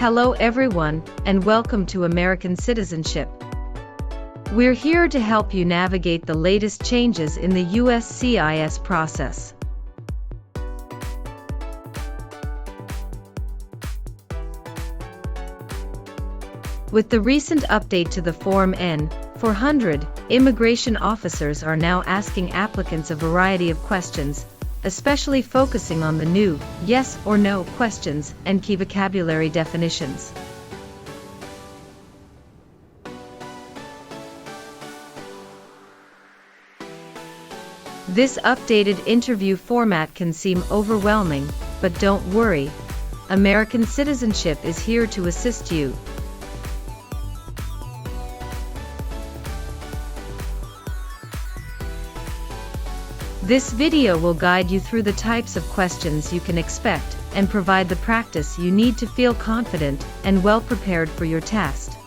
Hello everyone, and welcome to American Citizenship. We're here to help you navigate the latest changes in the USCIS process. With the recent update to the Form N-400, immigration officers are now asking applicants a variety of questions, especially focusing on the new yes or no questions and key vocabulary definitions. This updated interview format can seem overwhelming, but don't worry. American Citizenship is here to assist you. This video will guide you through the types of questions you can expect and provide the practice you need to feel confident and well prepared for your test.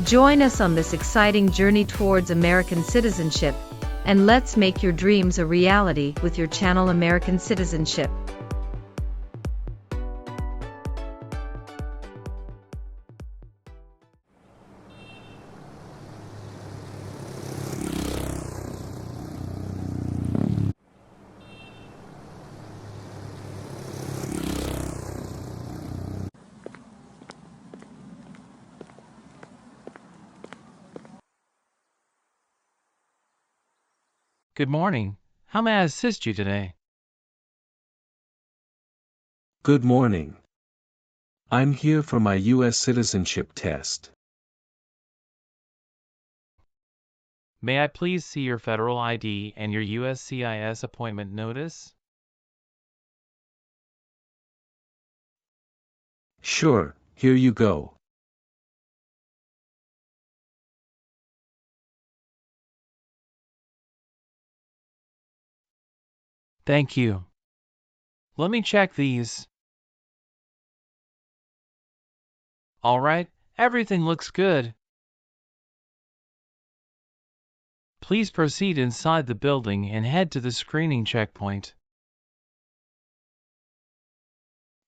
Join us on this exciting journey towards American citizenship, and let's make your dreams a reality with your channel American Citizenship. Good morning. How may I assist you today? Good morning. I'm here for my U.S. citizenship test. May I please see your federal ID and your USCIS appointment notice? Sure, here you go. Thank you. Let me check these. All right, everything looks good. Please proceed inside the building and head to the screening checkpoint.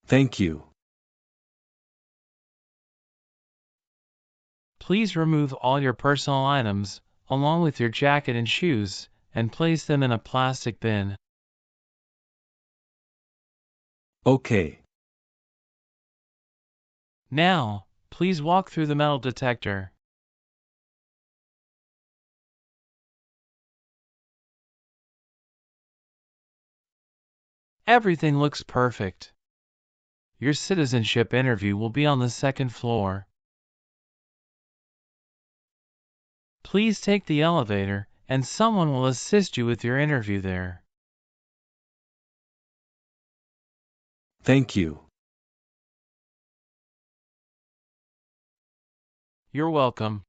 Thank you. Please remove all your personal items, along with your jacket and shoes, and place them in a plastic bin. Okay. Now, please walk through the metal detector. Everything looks perfect. Your citizenship interview will be on the second floor. Please take the elevator, and someone will assist you with your interview there. Thank you. You're welcome.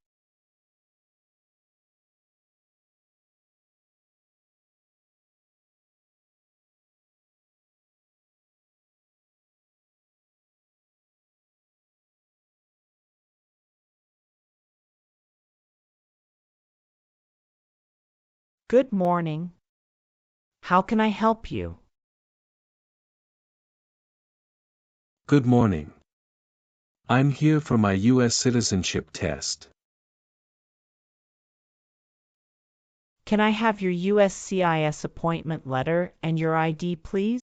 Good morning. How can I help you? Good morning. I'm here for my U.S. citizenship test. Can I have your USCIS appointment letter and your ID, please?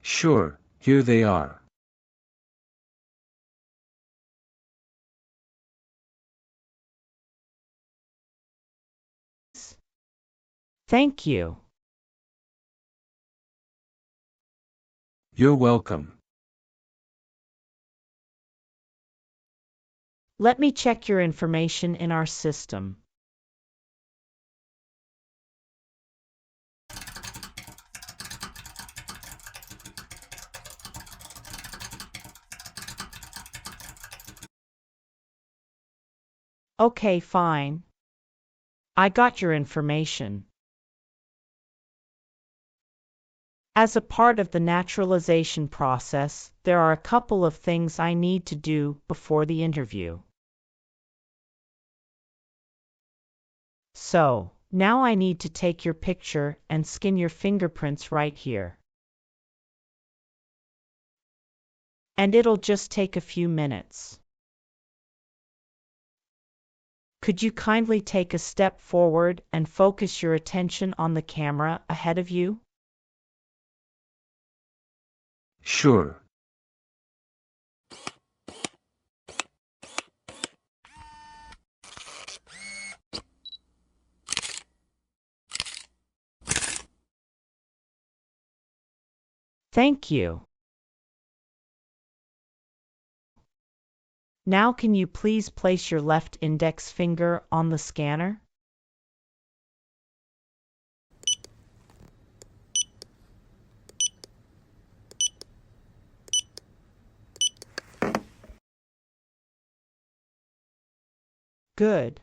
Sure, here they are. Thank you. You're welcome. Let me check your information in our system. Okay, fine. I got your information. As a part of the naturalization process, there are a couple of things I need to do before the interview. So, Now I need to take your picture and scan your fingerprints right here. And it'll just take a few minutes. Could you kindly take a step forward and focus your attention on the camera ahead of you? Sure. Thank you. Now can you please place your left index finger on the scanner? Good.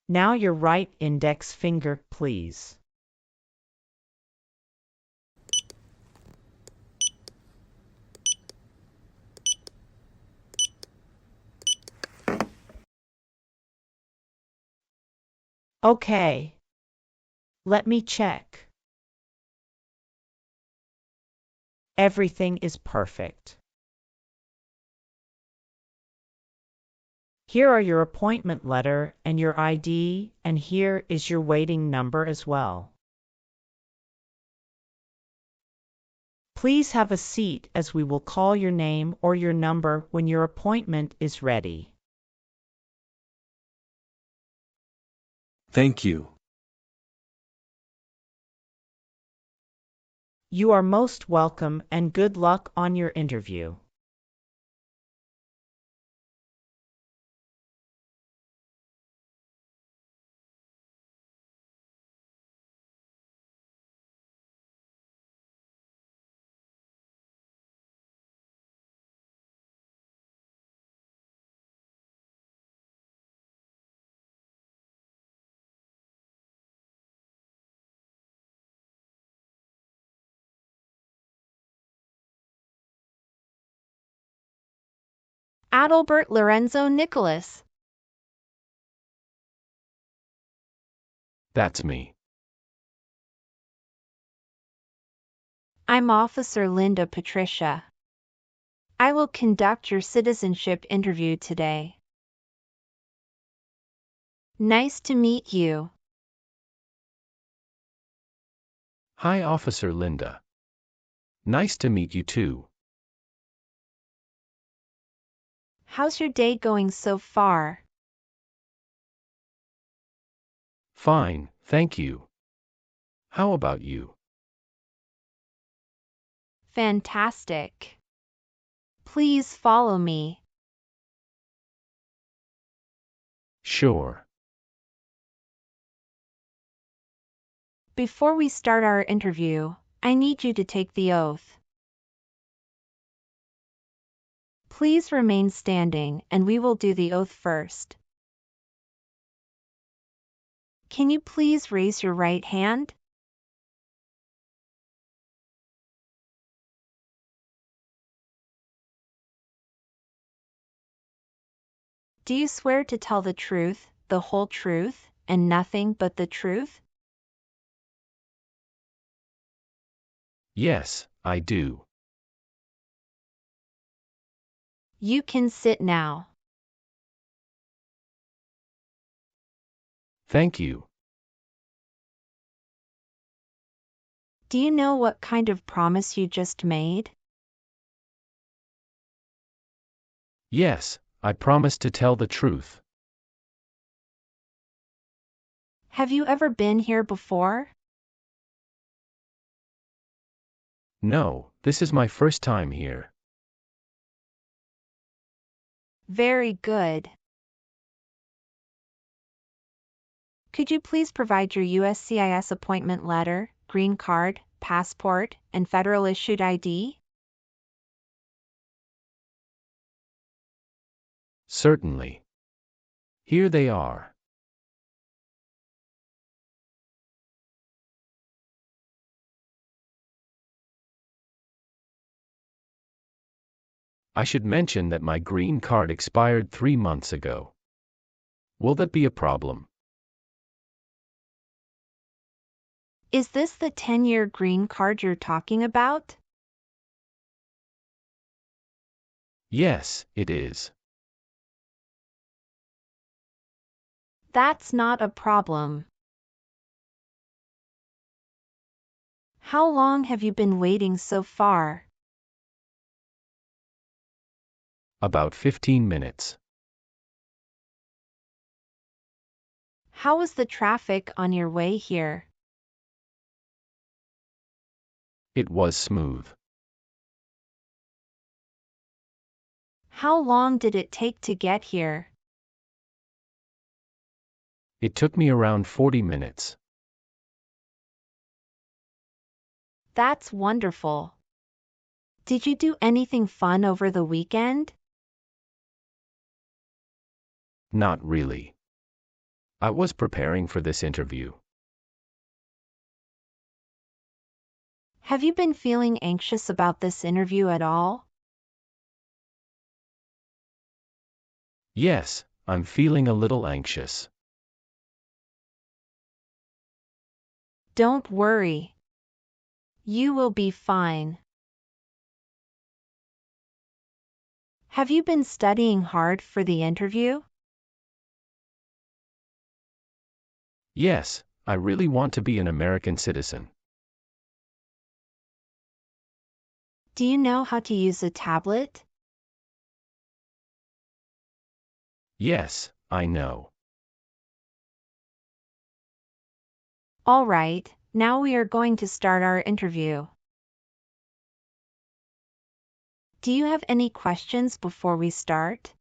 Now your right index finger, please. Okay. Let me check. Everything is perfect. Here are your appointment letter and your ID, and here is your waiting number as well. Please have a seat as we will call your name or your number when your appointment is ready. Thank you. You are most welcome and good luck on your interview. Adalbert Lorenzo Nicholas. That's me. I'm Officer Linda Patricia. I will conduct your citizenship interview today. Nice to meet you. Hi, Officer Linda. Nice to meet you too. How's your day going so far? Fine, thank you. How about you? Fantastic. Please follow me. Sure. Before we start our interview, I need you to take the oath. Please remain standing and we will do the oath first. Can you please raise your right hand? Do you swear to tell the truth, the whole truth, and nothing but the truth? Yes, I do. You can sit now. Thank you. Do you know what kind of promise you just made? Yes, I promise to tell the truth. Have you ever been here before? No, this is my first time here. Very good. Could you please provide your USCIS appointment letter, green card, passport, and federal issued ID? Certainly. Here they are. I should mention that my green card expired 3 months ago. Will that be a problem? Is this the 10-year green card you're talking about? Yes, it is. That's not a problem. How long have you been waiting so far? About 15 minutes. How was the traffic on your way here? It was smooth. How long did it take to get here? It took me around 40 minutes. That's wonderful. Did you do anything fun over the weekend? Not really. I was preparing for this interview. Have you been feeling anxious about this interview at all? Yes, I'm feeling a little anxious. Don't worry. You will be fine. Have you been studying hard for the interview? Yes, I really want to be an American citizen. Do you know how to use a tablet? Yes, I know. All right, now we are going to start our interview. Do you have any questions before we start?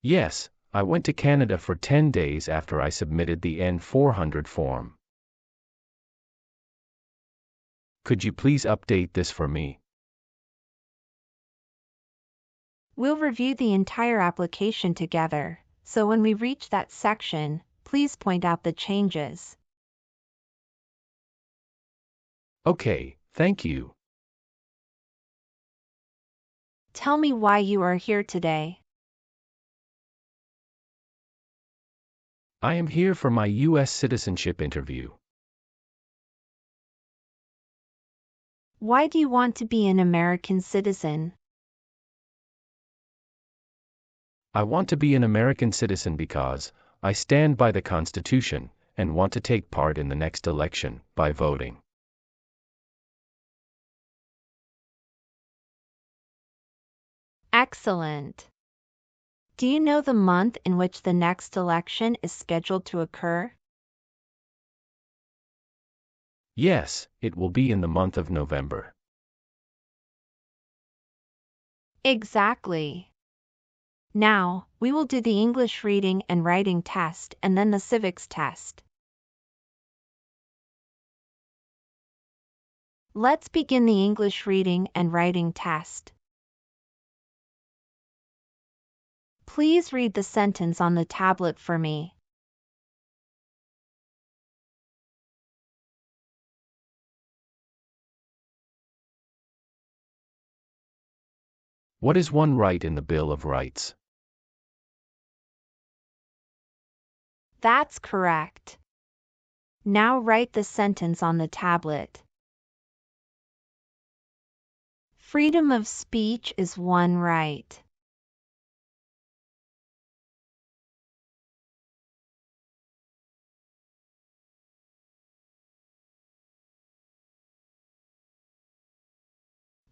Yes, I went to Canada for 10 days after I submitted the N-400 form. Could you please update this for me? We'll review the entire application together, so when we reach that section, please point out the changes. Okay, thank you. Tell me why you are here today. I am here for my U.S. citizenship interview. Why do you want to be an American citizen? I want to be an American citizen because I stand by the Constitution and want to take part in the next election by voting. Excellent. Do you know the month in which the next election is scheduled to occur? Yes, it will be in the month of November. Exactly. Now, we will do the English reading and writing test and then the civics test. Let's begin the English reading and writing test. Please read the sentence on the tablet for me. What is one right in the Bill of Rights? That's correct. Now write the sentence on the tablet. Freedom of speech is one right.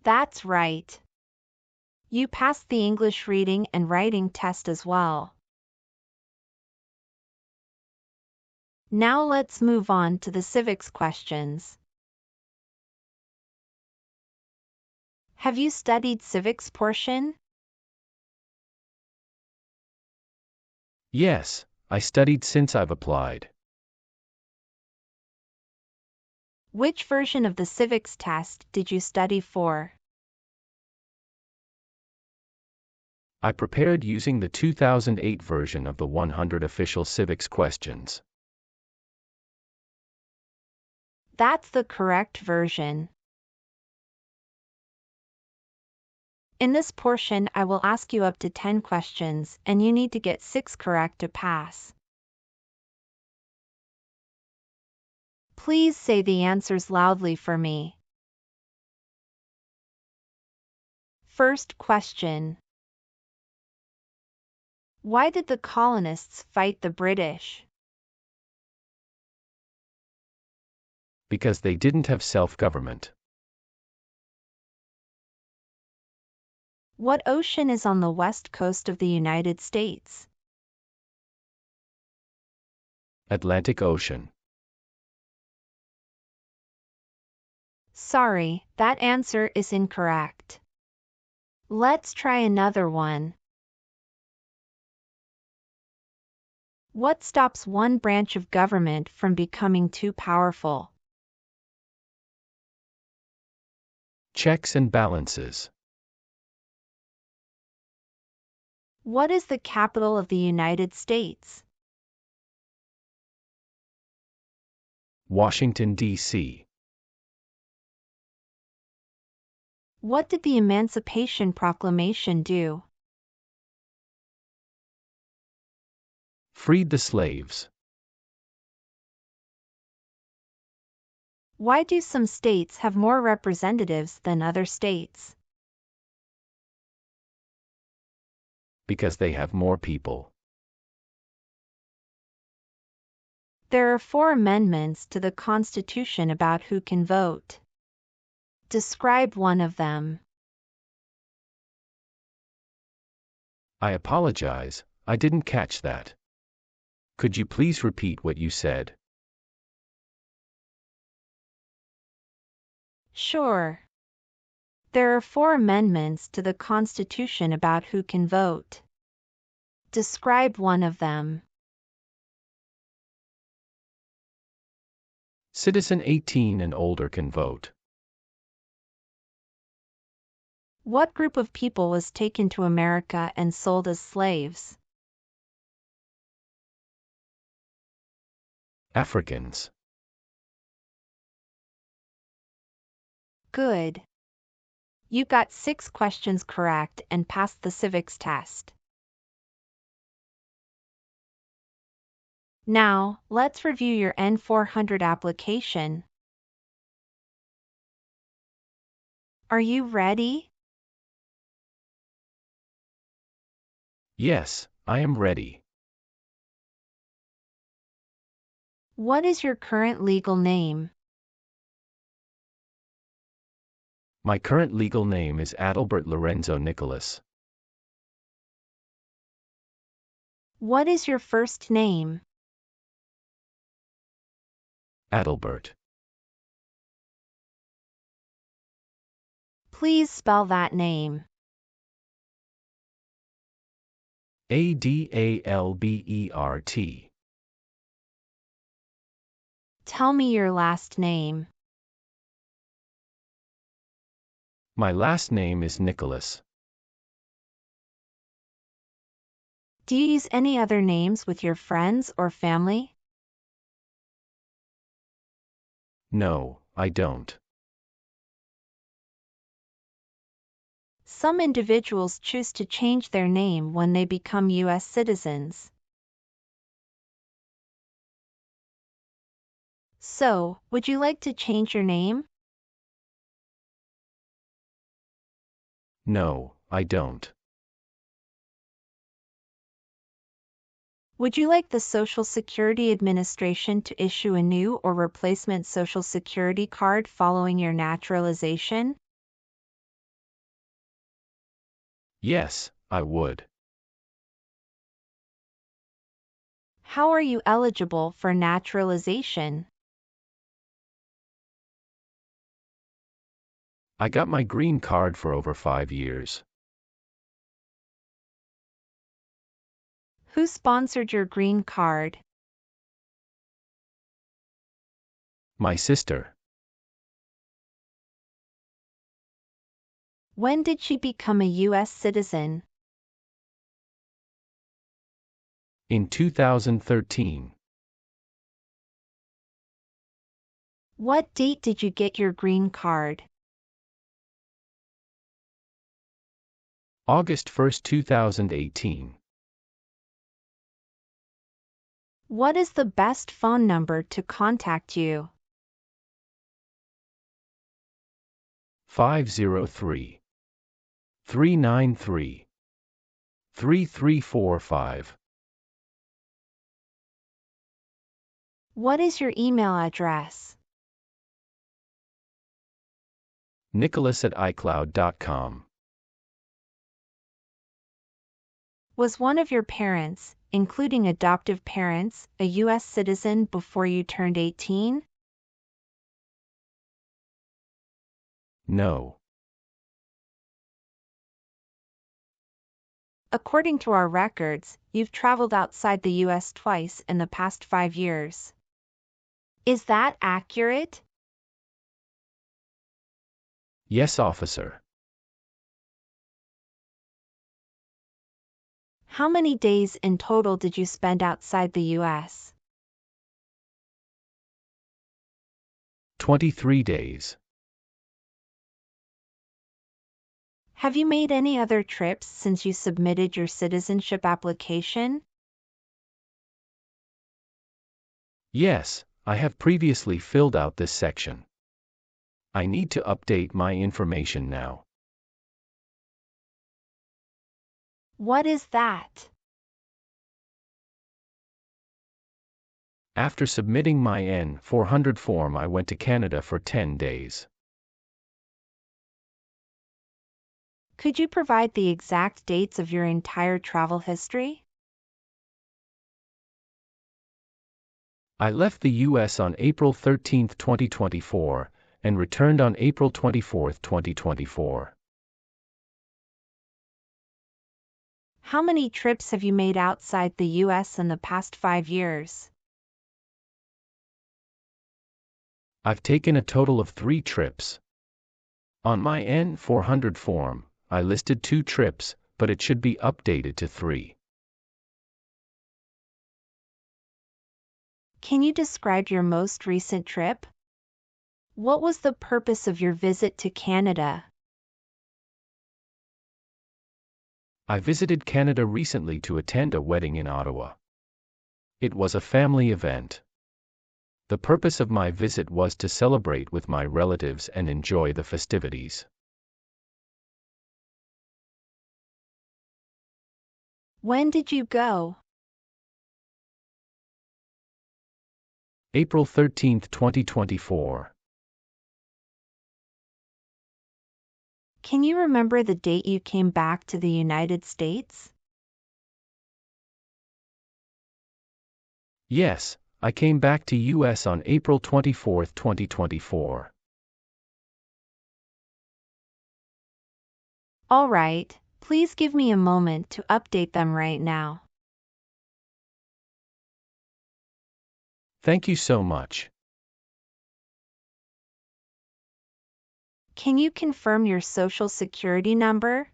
That's right. You passed the English reading and writing test as well. Now let's move on to the civics questions. Have you studied civics portion? Yes, I studied since I've applied. Which version of the civics test did you study for? I prepared using the 2008 version of the 100 official civics questions. That's the correct version. In this portion, I will ask you up to 10 questions, and you need to get 6 correct to pass. Please say the answers loudly for me. First question. Why did the colonists fight the British? Because they didn't have self-government. What ocean is on the west coast of the United States? Atlantic Ocean. Sorry, that answer is incorrect. Let's try another one. What stops one branch of government from becoming too powerful? Checks and balances. What is the capital of the United States? Washington, D.C. What did the Emancipation Proclamation do? Freed the slaves. Why do some states have more representatives than other states? Because they have more people. There are 4 amendments to the Constitution about who can vote. Describe one of them. I apologize, I didn't catch that. Could you please repeat what you said? Sure. There are 4 amendments to the Constitution about who can vote. Describe one of them. Citizen 18 and older can vote. What group of people was taken to America and sold as slaves? Africans. Good. You got 6 questions correct and passed the civics test. Now, let's review your N-400 application. Are you ready? Yes, I am ready. What is your current legal name? My current legal name is Adalbert Lorenzo Nicholas. What is your first name? Adalbert. Please spell that name. Adalbert. Tell me your last name. My last name is Nicholas. Do you use any other names with your friends or family? No, I don't. Some individuals choose to change their name when they become U.S. citizens. So, would you like to change your name? No, I don't. Would you like the Social Security Administration to issue a new or replacement Social Security card following your naturalization? Yes, I would. How are you eligible for naturalization? I got my green card for over 5 years. Who sponsored your green card? My sister. When did she become a U.S. citizen? In 2013. What date did you get your green card? August 1st, 2018. What is the best phone number to contact you? 503-393-3345. What is your email address? Nicholas@icloud.com. Was one of your parents, including adoptive parents, a U.S. citizen before you turned 18? No. According to our records, you've traveled outside the U.S. twice in the past 5 years. Is that accurate? Yes, officer. How many days in total did you spend outside the U.S.? 23 days. Have you made any other trips since you submitted your citizenship application? Yes, I have previously filled out this section. I need to update my information now. What is that? After submitting my N-400 form, I went to Canada for 10 days. Could you provide the exact dates of your entire travel history? I left the U.S. on April 13, 2024, and returned on April 24, 2024. How many trips have you made outside the U.S. in the past 5 years? I've taken a total of 3 trips. On my N-400 form, I listed 2 trips, but it should be updated to 3. Can you describe your most recent trip? What was the purpose of your visit to Canada? I visited Canada recently to attend a wedding in Ottawa. It was a family event. The purpose of my visit was to celebrate with my relatives and enjoy the festivities. When did you go? April 13, 2024. Can you remember the date you came back to the United States? Yes, I came back to U.S. on April 24, 2024. All right, please give me a moment to update them right now. Thank you so much. Can you confirm your social security number?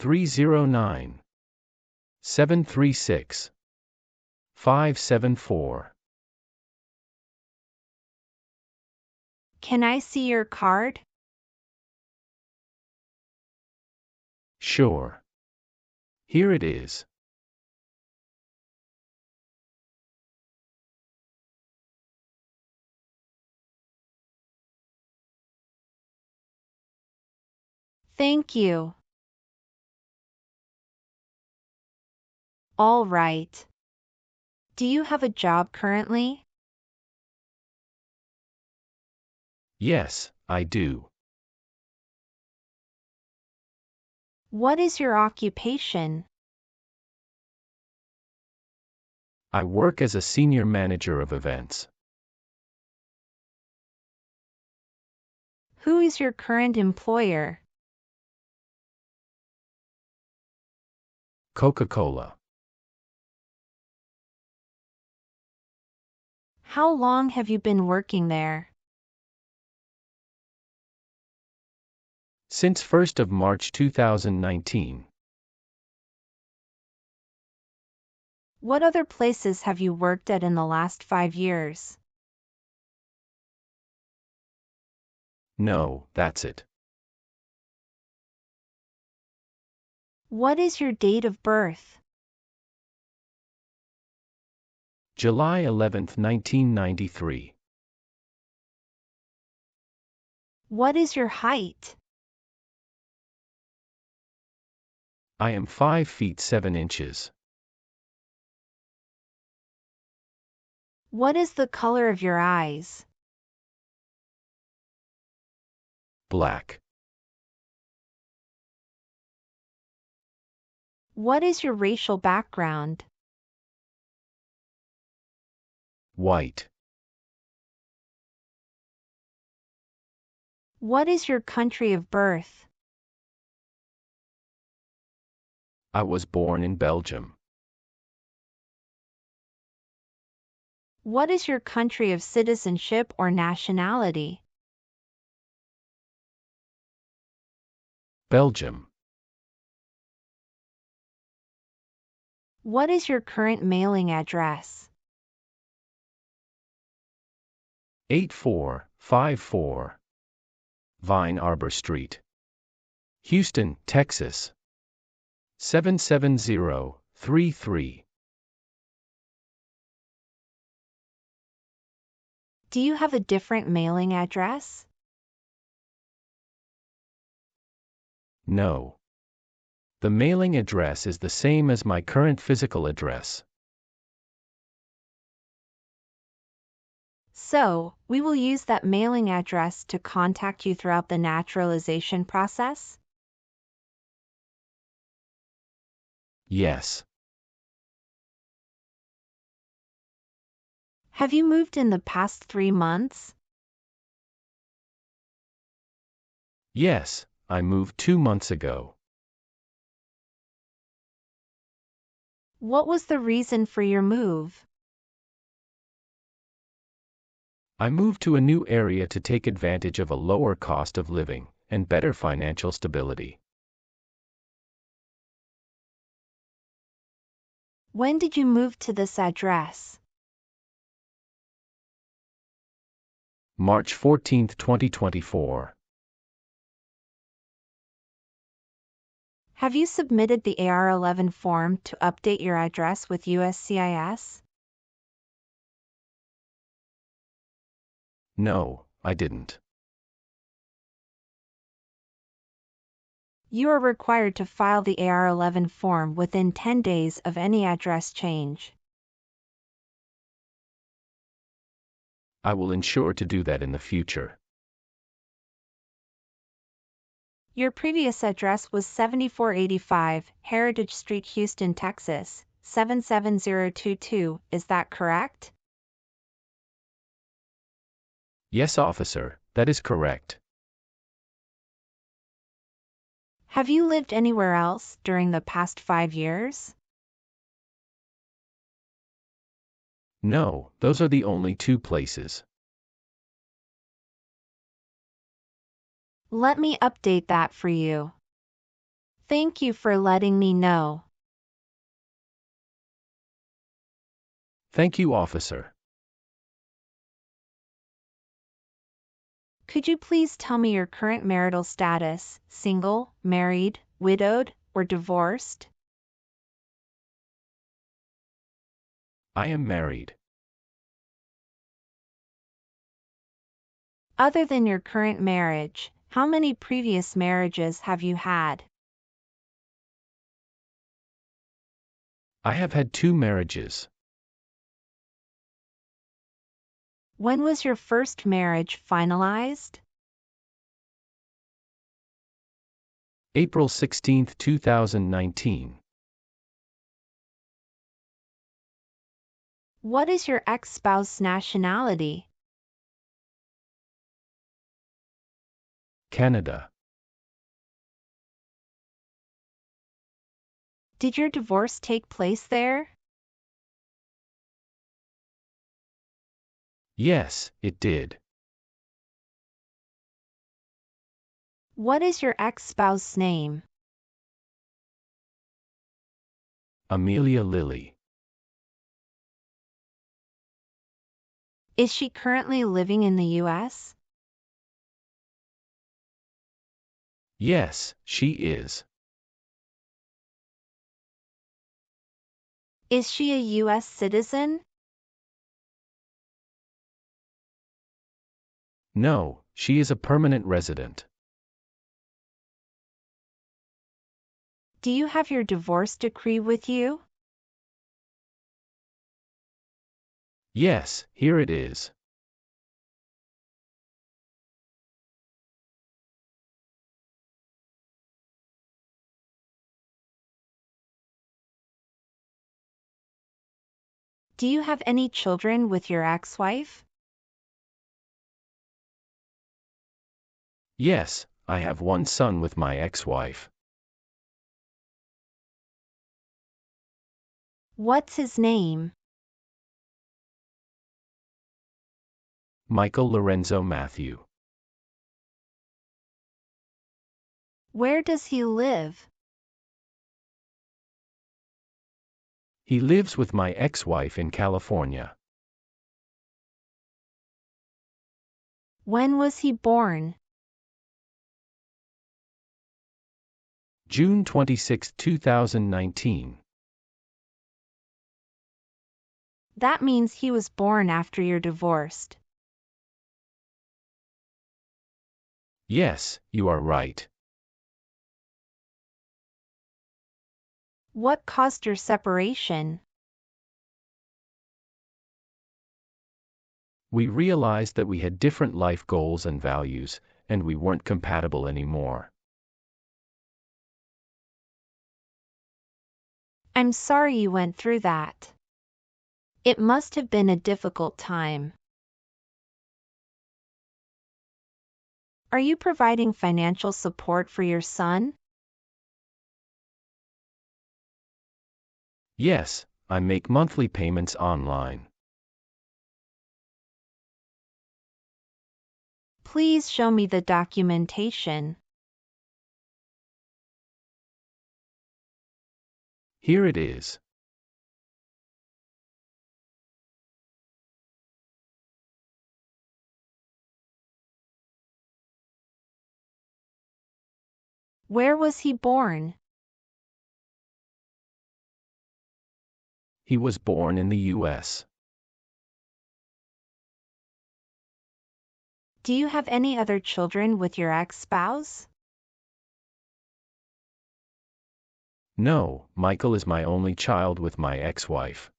309-736-574. Can I see your card? Sure. Here it is. Thank you. All right. Do you have a job currently? Yes, I do. What is your occupation? I work as a senior manager of events. Who is your current employer? Coca-Cola. How long have you been working there? Since 1st of March 2019. What other places have you worked at in the last 5 years? No, that's it. What is your date of birth? July 11, 1993. What is your height? I am 5 feet 7 inches. What is the color of your eyes? Black. What is your racial background? White. What is your country of birth? I was born in Belgium. What is your country of citizenship or nationality? Belgium. What is your current mailing address? 8454 Vine Arbor Street, Houston, Texas 77033. Do you have a different mailing address? No. The mailing address is the same as my current physical address. So, we will use that mailing address to contact you throughout the naturalization process? Yes. Have you moved in the past 3 months? Yes, I moved 2 months ago. What was the reason for your move? I moved to a new area to take advantage of a lower cost of living and better financial stability. When did you move to this address? March 14, 2024. Have you submitted the AR-11 form to update your address with USCIS? No, I didn't. You are required to file the AR-11 form within 10 days of any address change. I will ensure to do that in the future. Your previous address was 7485 Heritage Street, Houston, Texas, 77022, is that correct? Yes, officer, that is correct. Have you lived anywhere else during the past 5 years? No, those are the only 2 places. Let me update that for you. Thank you for letting me know. Thank you, officer. Could you please tell me your current marital status, single, married, widowed, or divorced? I am married. Other than your current marriage, how many previous marriages have you had? I have had 2 marriages. When was your first marriage finalized? April 16, 2019. What is your ex-spouse's nationality? Canada. Did your divorce take place there? Yes, it did. What is your ex-spouse's name? Amelia Lilly. Is she currently living in the U.S.? Yes, she is. Is she a U.S. citizen? No, she is a permanent resident. Do you have your divorce decree with you? Yes, here it is. Do you have any children with your ex-wife? Yes, I have one son with my ex-wife. What's his name? Michael Lorenzo Matthew. Where does he live? He lives with my ex-wife in California. When was he born? June 26, 2019. That means he was born after you're divorced. Yes, you are right. What caused your separation? We realized that we had different life goals and values, and we weren't compatible anymore. I'm sorry you went through that. It must have been a difficult time. Are you providing financial support for your son? Yes, I make monthly payments online. Please show me the documentation. Here it is. Where was he born? He was born in the U.S. Do you have any other children with your ex-spouse? No, Michael is my only child with my ex-wife.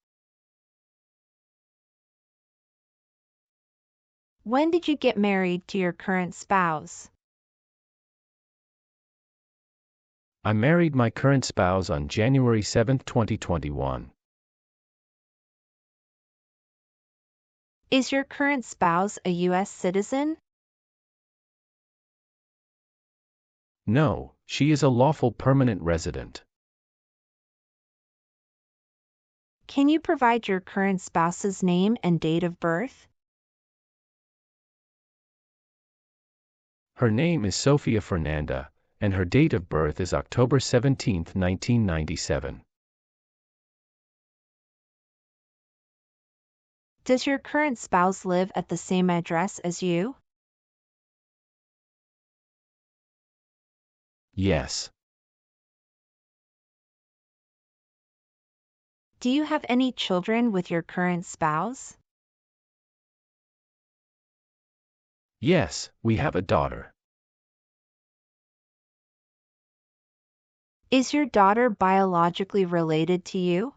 When did you get married to your current spouse? I married my current spouse on January 7, 2021. Is your current spouse a U.S. citizen? No, she is a lawful permanent resident. Can you provide your current spouse's name and date of birth? Her name is Sofia Fernanda, and her date of birth is October 17, 1997. Does your current spouse live at the same address as you? Yes. Do you have any children with your current spouse? Yes, we have a daughter. Is your daughter biologically related to you?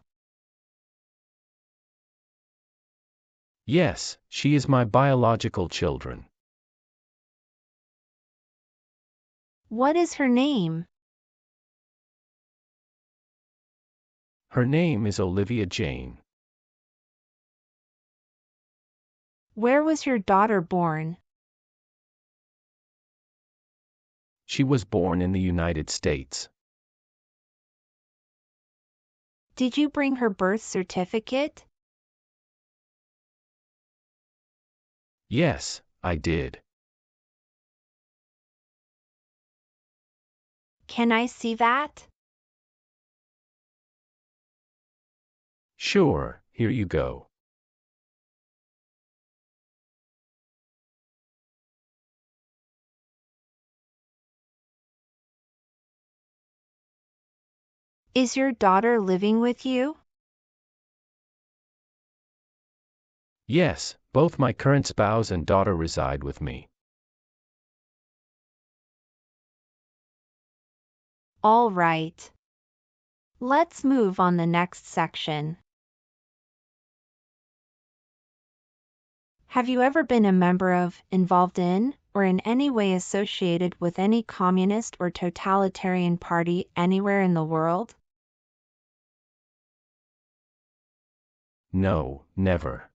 Yes, she is my biological children. What is her name? Her name is Olivia Jane. Where was your daughter born? She was born in the United States. Did you bring her birth certificate? Yes, I did. Can I see that? Sure, here you go. Is your daughter living with you? Yes, both my current spouse and daughter reside with me. All right. Let's move on the next section. Have you ever been a member of, involved in, or in any way associated with any communist or totalitarian party anywhere in the world? No, never.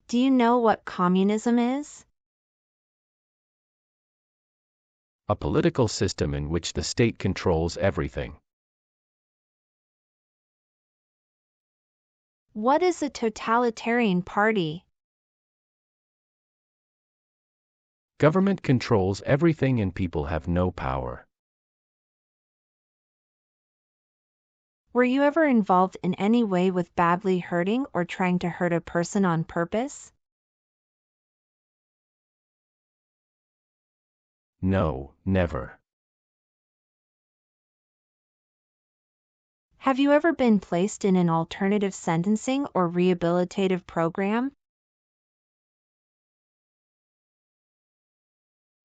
Do you know what communism is? A political system in which the state controls everything. What is a totalitarian party? Government controls everything and people have no power. Were you ever involved in any way with badly hurting or trying to hurt a person on purpose? No, never. Have you ever been placed in an alternative sentencing or rehabilitative program?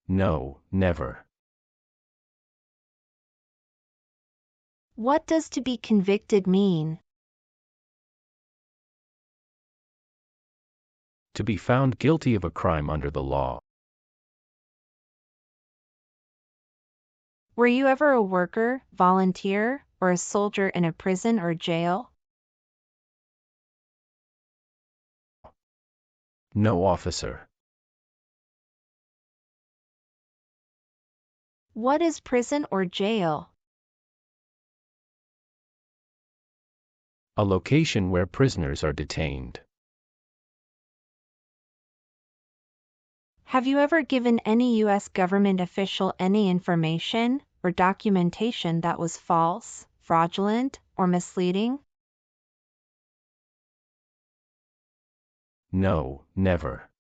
No, never. What does to be convicted mean? To be found guilty of a crime under the law. Were you ever a worker, volunteer, or a soldier in a prison or jail? No, officer. What is prison or jail? A location where prisoners are detained. Have you ever given any U.S. government official any information or documentation that was false, fraudulent, or misleading? No, never.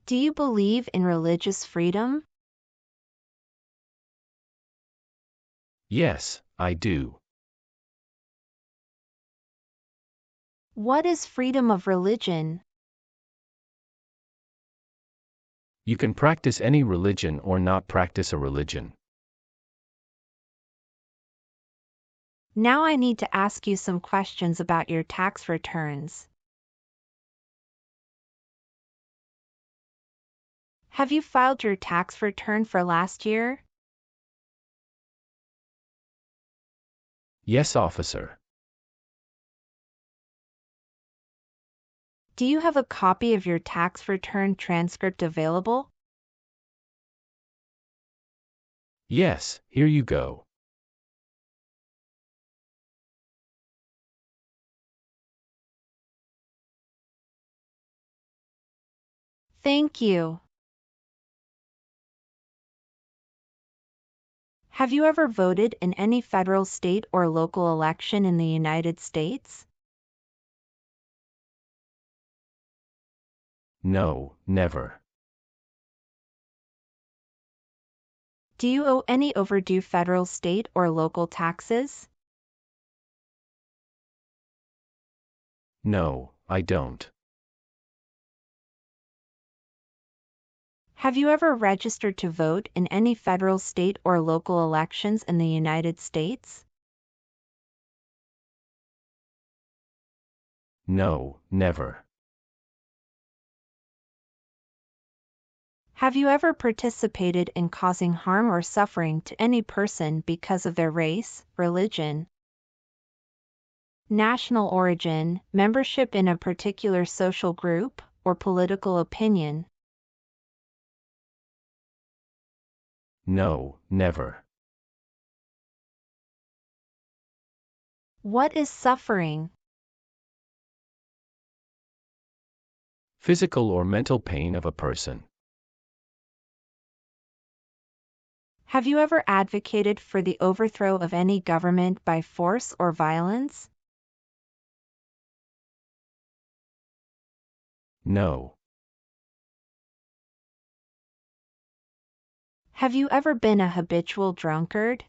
Do you believe in religious freedom? Yes, I do. What is freedom of religion? You can practice any religion or not practice a religion. Now I need to ask you some questions about your tax returns. Have you filed your tax return for last year? Yes, officer. Do you have a copy of your tax return transcript available? Yes, here you go. Thank you. Have you ever voted in any federal, state, or local election in the United States? No, never. Do you owe any overdue federal, state, or local taxes? No, I don't. Have you ever registered to vote in any federal, state, or local elections in the United States? No, never. Have you ever participated in causing harm or suffering to any person because of their race, religion, national origin, membership in a particular social group, or political opinion? No, never. What is suffering? Physical or mental pain of a person. Have you ever advocated for the overthrow of any government by force or violence? No. Have you ever been a habitual drunkard?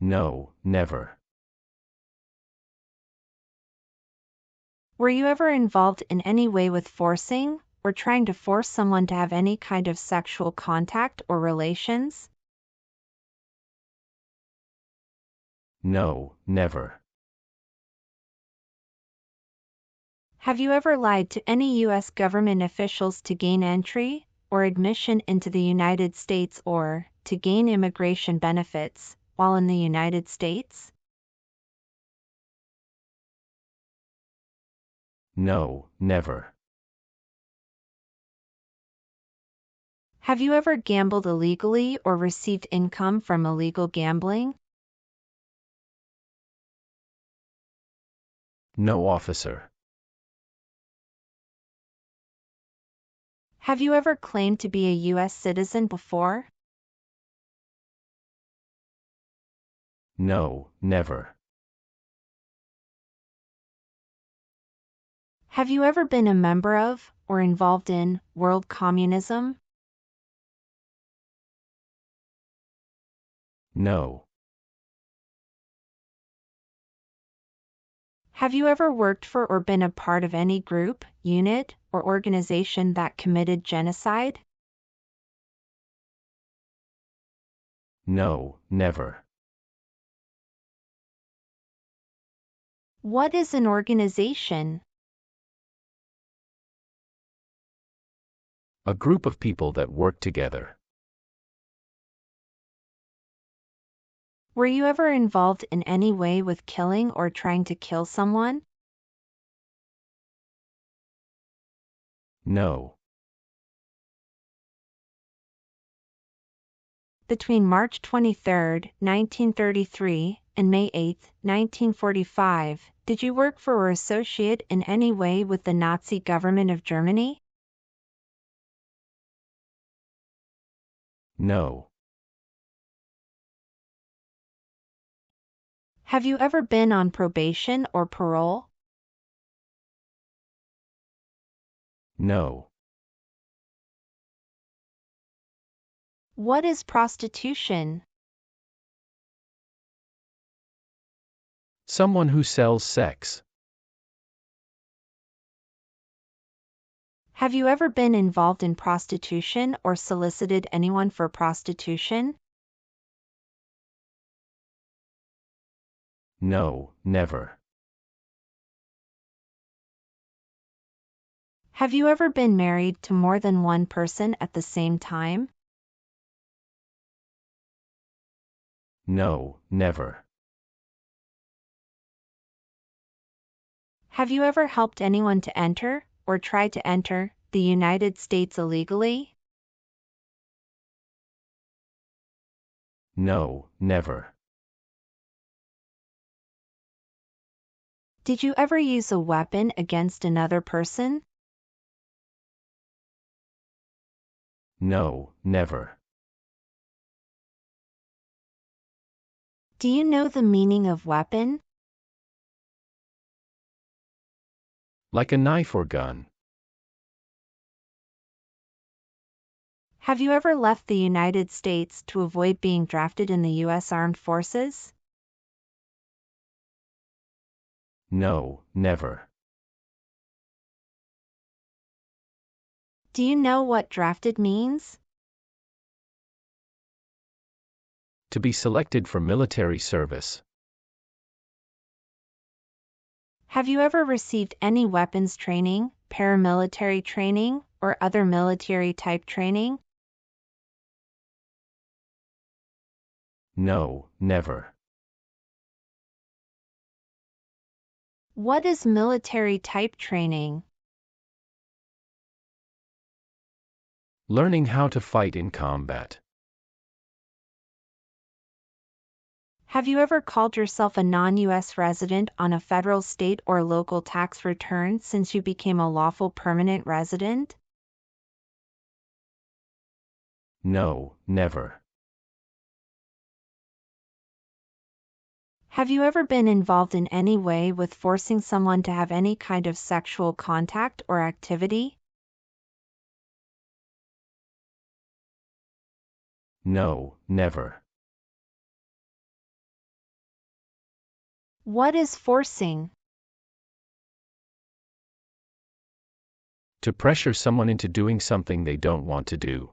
No, never. Were you ever involved in any way with forcing, or trying to force someone to have any kind of sexual contact or relations? No, never. Have you ever lied to any U.S. government officials to gain entry or admission into the United States or to gain immigration benefits while in the United States? No, never. Have you ever gambled illegally or received income from illegal gambling? No, officer. Have you ever claimed to be a U.S. citizen before? No, never. Have you ever been a member of or involved in world communism? No. Have you ever worked for or been a part of any group, unit, or organization that committed genocide? No, never. What is an organization? A group of people that work together. Were you ever involved in any way with killing or trying to kill someone? No. Between March 23, 1933, and May 8, 1945, did you work for or associate in any way with the Nazi government of Germany? No. Have you ever been on probation or parole? No. What is prostitution? Someone who sells sex. Have you ever been involved in prostitution or solicited anyone for prostitution? No, never. Have you ever been married to more than one person at the same time? No, never. Have you ever helped anyone to enter, or try to enter, the United States illegally? No, never. Did you ever use a weapon against another person? No, never. Do you know the meaning of weapon? Like a knife or gun. Have you ever left the United States to avoid being drafted in the U.S. Armed Forces? No, never. Do you know what drafted means? To be selected for military service. Have you ever received any weapons training, paramilitary training, or other military type training? No, never. What is military type training? Learning how to fight in combat. Have you ever called yourself a non-U.S. resident on a federal, state, or local tax return since you became a lawful permanent resident? No, never. Have you ever been involved in any way with forcing someone to have any kind of sexual contact or activity? No, never. What is forcing? To pressure someone into doing something they don't want to do.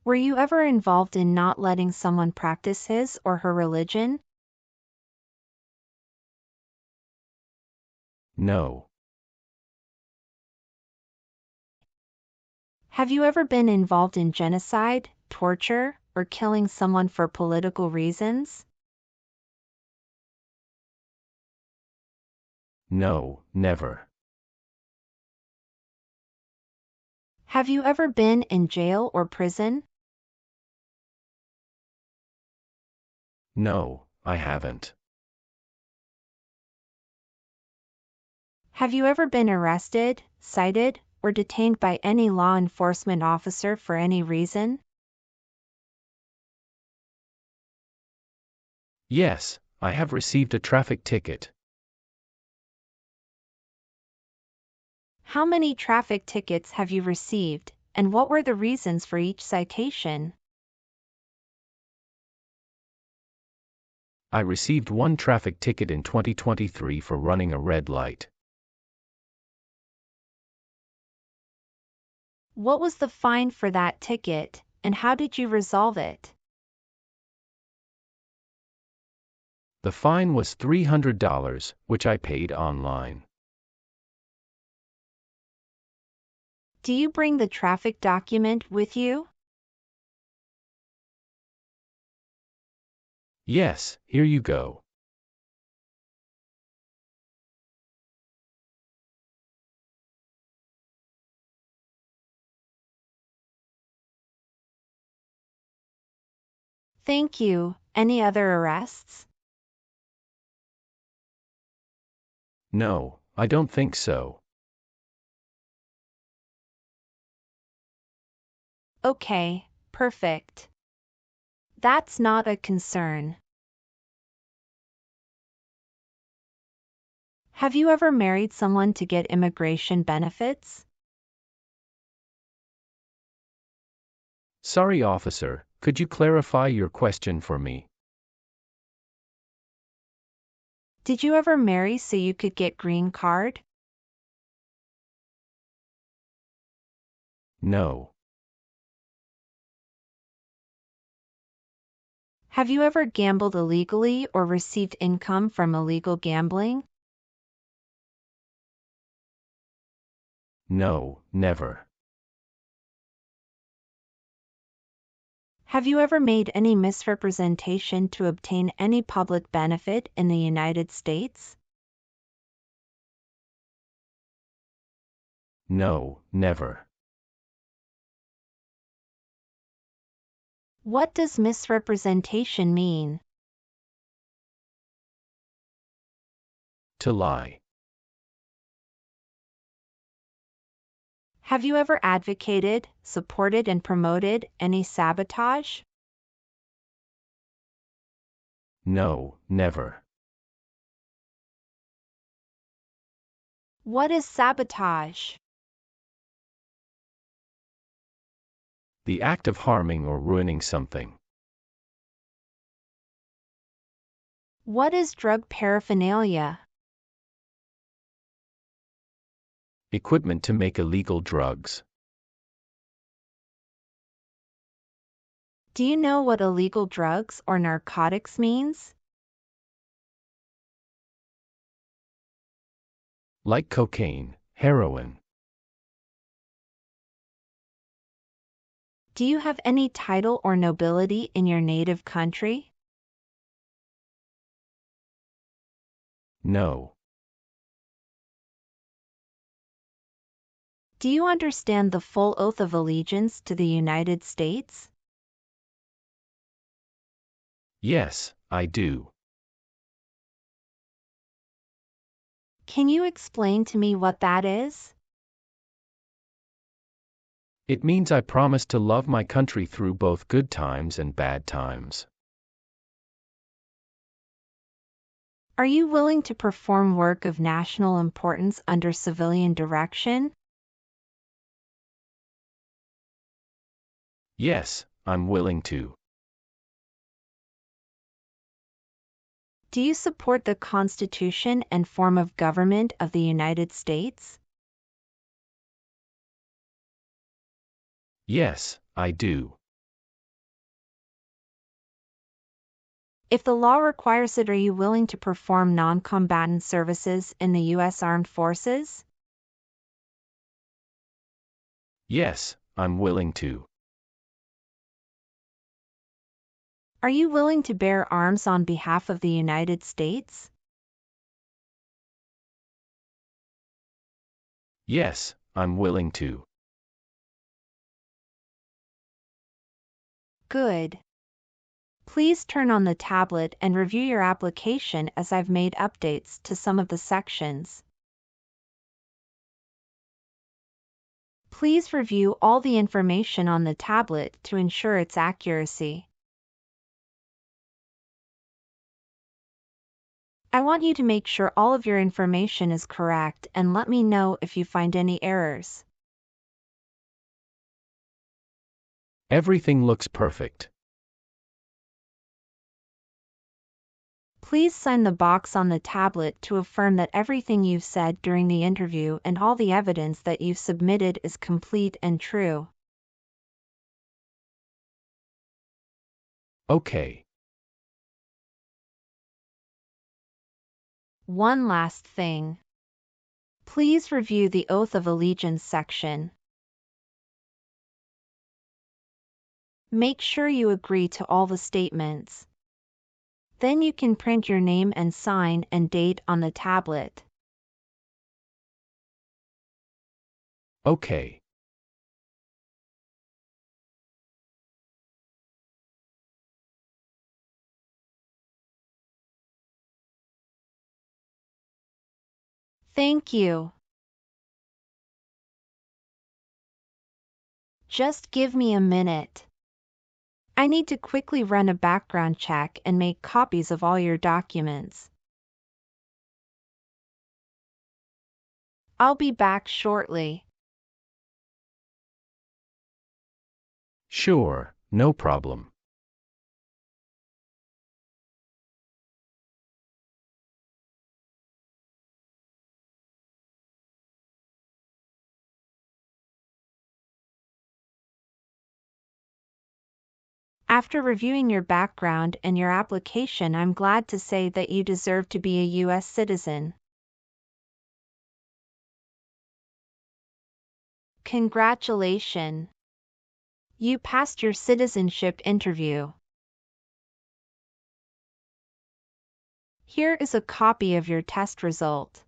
Were you ever involved in not letting someone practice his or her religion? No. Have you ever been involved in genocide, torture, or killing someone for political reasons? No, never. Have you ever been in jail or prison? No, I haven't. Have you ever been arrested, cited, or detained by any law enforcement officer for any reason? Yes, I have received a traffic ticket. How many traffic tickets have you received, and what were the reasons for each citation? I received one traffic ticket in 2023 for running a red light. What was the fine for that ticket, and how did you resolve it? The fine was $300, which I paid online. Do you bring the traffic document with you? Yes, here you go. Thank you. Any other arrests? No, I don't think so. Okay, perfect. That's not a concern. Have you ever married someone to get immigration benefits? Sorry, officer, could you clarify your question for me? Did you ever marry so you could get green card? No. Have you ever gambled illegally or received income from illegal gambling? No, never. Have you ever made any misrepresentation to obtain any public benefit in the United States? No, never. What does misrepresentation mean? To lie. Have you ever advocated, supported, and promoted any sabotage? No, never. What is sabotage? The act of harming or ruining something. What is drug paraphernalia? Equipment to make illegal drugs. Do you know what illegal drugs or narcotics means? Like cocaine, heroin. Do you have any title or nobility in your native country? No. Do you understand the full oath of allegiance to the United States? Yes, I do. Can you explain to me what that is? It means I promise to love my country through both good times and bad times. Are you willing to perform work of national importance under civilian direction? Yes, I'm willing to. Do you support the Constitution and form of government of the United States? Yes, I do. If the law requires it, are you willing to perform non-combatant services in the U.S. Armed Forces? Yes, I'm willing to. Are you willing to bear arms on behalf of the United States? Yes, I'm willing to. Good. Please turn on the tablet and review your application as I've made updates to some of the sections. Please review all the information on the tablet to ensure its accuracy. I want you to make sure all of your information is correct and let me know if you find any errors. Everything looks perfect. Please sign the box on the tablet to affirm that everything you've said during the interview and all the evidence that you've submitted is complete and true. Okay. One last thing. Please review the Oath of Allegiance section. Make sure you agree to all the statements. Then you can print your name and sign and date on the tablet. Okay. Thank you. Just give me a minute. I need to quickly run a background check and make copies of all your documents. I'll be back shortly. Sure, no problem. After reviewing your background and your application, I'm glad to say that you deserve to be a U.S. citizen. Congratulations! You passed your citizenship interview. Here is a copy of your test result.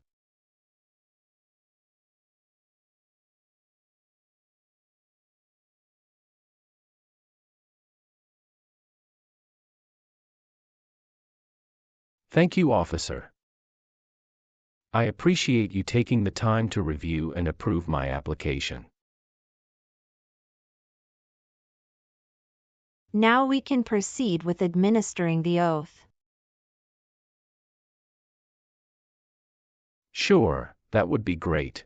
Thank you, officer. I appreciate you taking the time to review and approve my application. Now we can proceed with administering the oath. Sure, that would be great.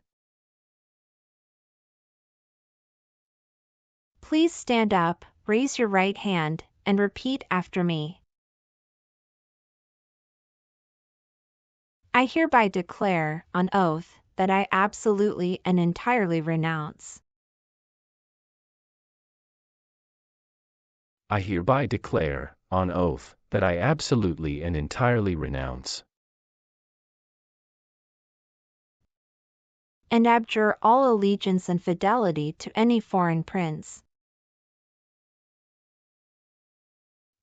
Please stand up, raise your right hand, and repeat after me. I hereby declare, on oath, that I absolutely and entirely renounce. I hereby declare, on oath, that I absolutely and entirely renounce And abjure all allegiance and fidelity to any foreign prince,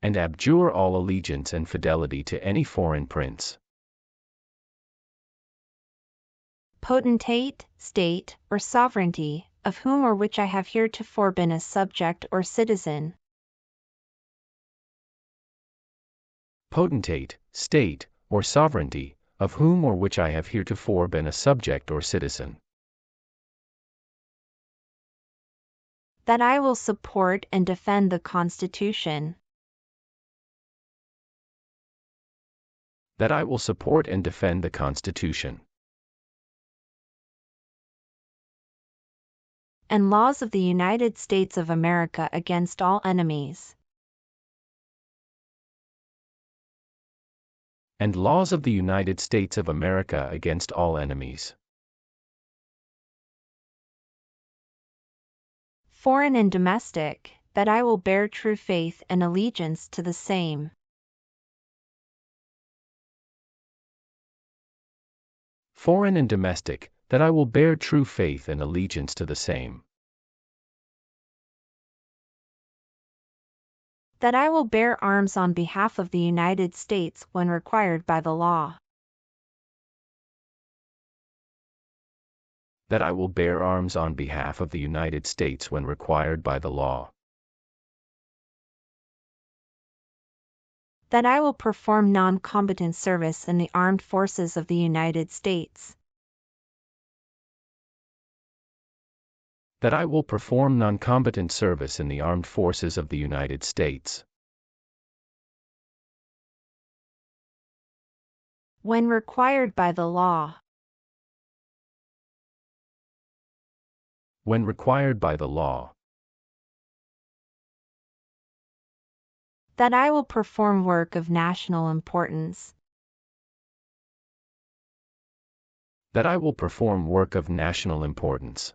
and abjure all allegiance and fidelity to any foreign prince, potentate, state, or sovereignty, of whom or which I have heretofore been a subject or citizen, potentate, state, or sovereignty, of whom or which I have heretofore been a subject or citizen, that I will support and defend the Constitution, that I will support and defend the Constitution and laws of the United States of America against all enemies, and laws of the United States of America against all enemies, foreign and domestic, that I will bear true faith and allegiance to the same, foreign and domestic, that I will bear true faith and allegiance to the same, that I will bear arms on behalf of the United States when required by the law, that I will bear arms on behalf of the United States when required by the law, that I will perform non-combatant service in the armed forces of the United States, that I will perform non-combatant service in the armed forces of the United States, when required by the law, when required by the law, that I will perform work of national importance, that I will perform work of national importance,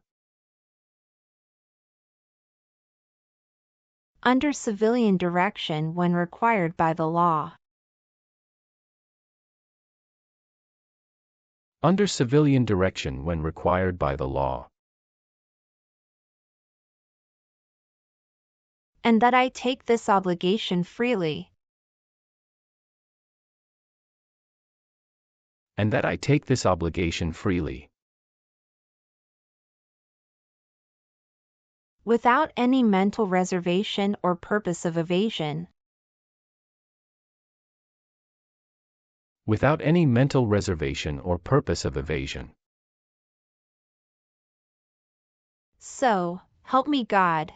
under civilian direction when required by the law, under civilian direction when required by the law, and that I take this obligation freely, and that I take this obligation freely, without any mental reservation or purpose of evasion, without any mental reservation or purpose of evasion. So, help me God.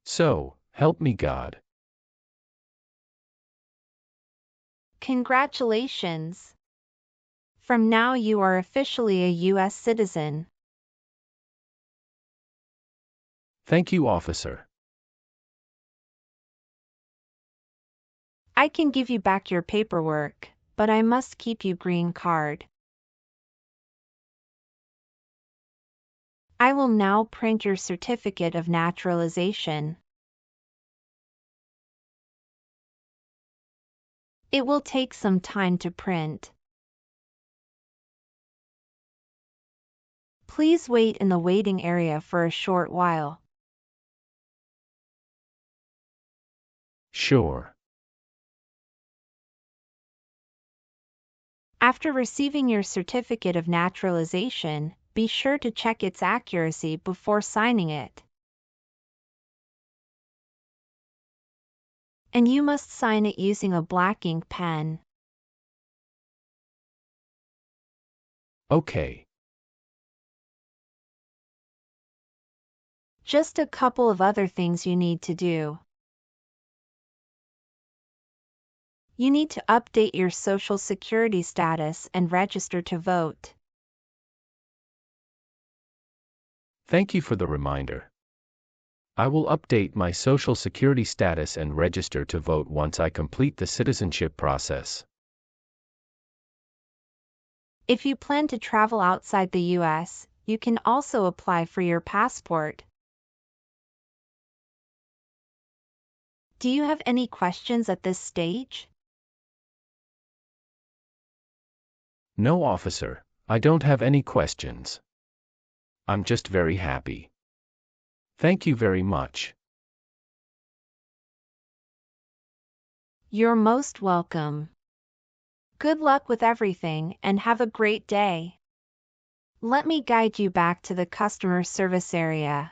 So, help me God. Congratulations. From now you are officially a U.S. citizen. Thank you, officer. I can give you back your paperwork, but I must keep you green card. I will now print your certificate of naturalization. It will take some time to print. Please wait in the waiting area for a short while. Sure. After receiving your certificate of naturalization, be sure to check its accuracy before signing it. And you must sign it using a black ink pen. Okay. Just a couple of other things you need to do. You need to update your Social Security status and register to vote. Thank you for the reminder. I will update my Social Security status and register to vote once I complete the citizenship process. If you plan to travel outside the U.S., you can also apply for your passport. Do you have any questions at this stage? No, officer, I don't have any questions. I'm just very happy. Thank you very much. You're most welcome. Good luck with everything and have a great day. Let me guide you back to the customer service area.